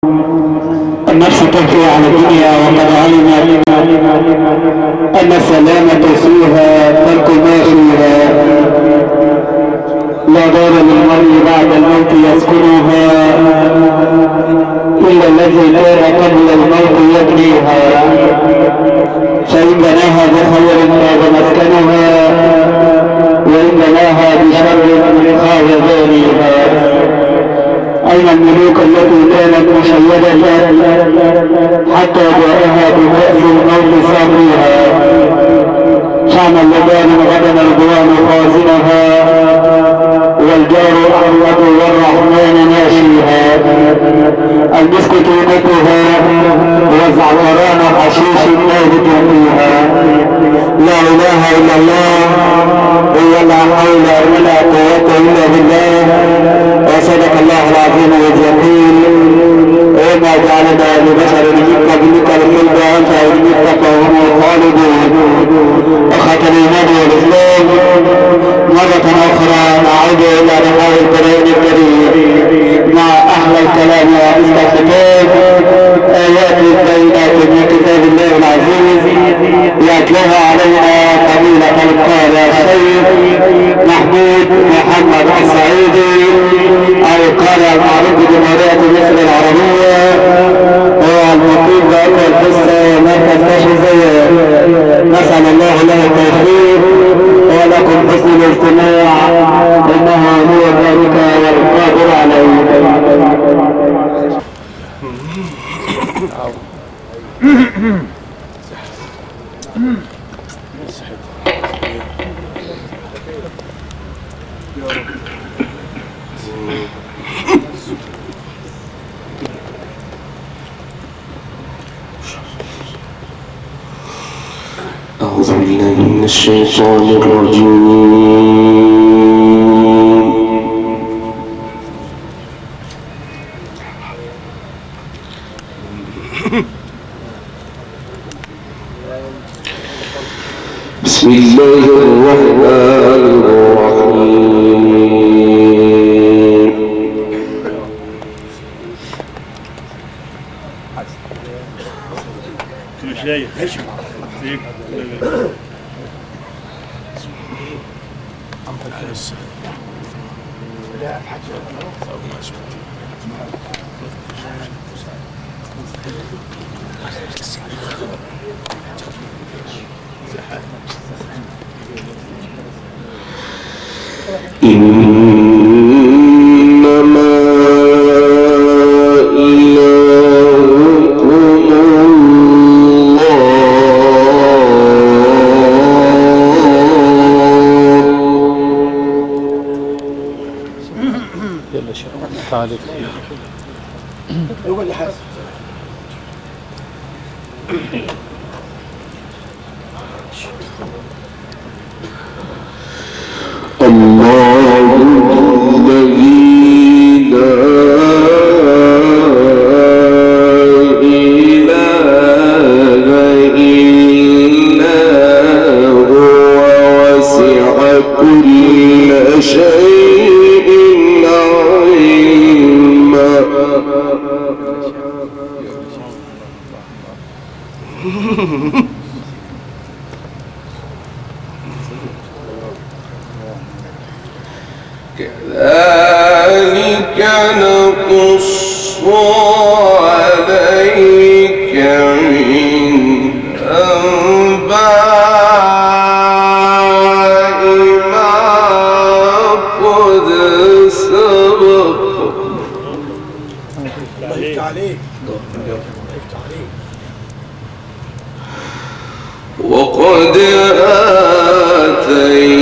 النفس تهفي على الدنيا وقد علمت أن السلامة فيها ترك ما فيها. لا دار للمرء بعد الموت يسكنها إلا الذي كان قبل الموت يبنيها، فإن بناها بخير خاب مسكنها وإن بناها بشر خاب بانيها. أين الملوك التي كانت مشيدة حتى جاءها بكأس الموت صابرها؟ شعن اللبان غدا الرضوان خازنها والجار أحمد والرحمن ناشيها. المسك طيبتها والزعفران حشيش نابت فيها. لا إله إلا الله ولا حول ولا قوة إلا بالله. وصدق الله العظيم إذ يقول وما جعلنا لبشر من قبلك الخلد أفإن مت فهم الخالدون. أخوة الإيمان والإسلام، مرة أخرى نعود إلى لقاء القرآن الكريم مع أحلى الكلام وأحلى الختام، آيات بينات من كتاب الله العزيز يتلوها علينا فضيلة القارئ الشيخ محمود محمد السعيدي القارئ المعروف بجمهورية مصر العربية، هو المقيم بأكبر القصة مركز تشيزية. نسأل الله له التوفيق ولكم حسن الاستماع إنه هو ذلك والقادر عليه. أعوذ بالله من الشيطان الرجيم. بسم الله الرحمن الرحيم. إنما إلهكم الله يلا شيخ تعالى هو اللي حاسب الله الذي لا إله إلا هو وسع كل شيء علما. كذلك نقص عليك من أنباء ما قد سبق. الله يفتح عليك. وقد آتينا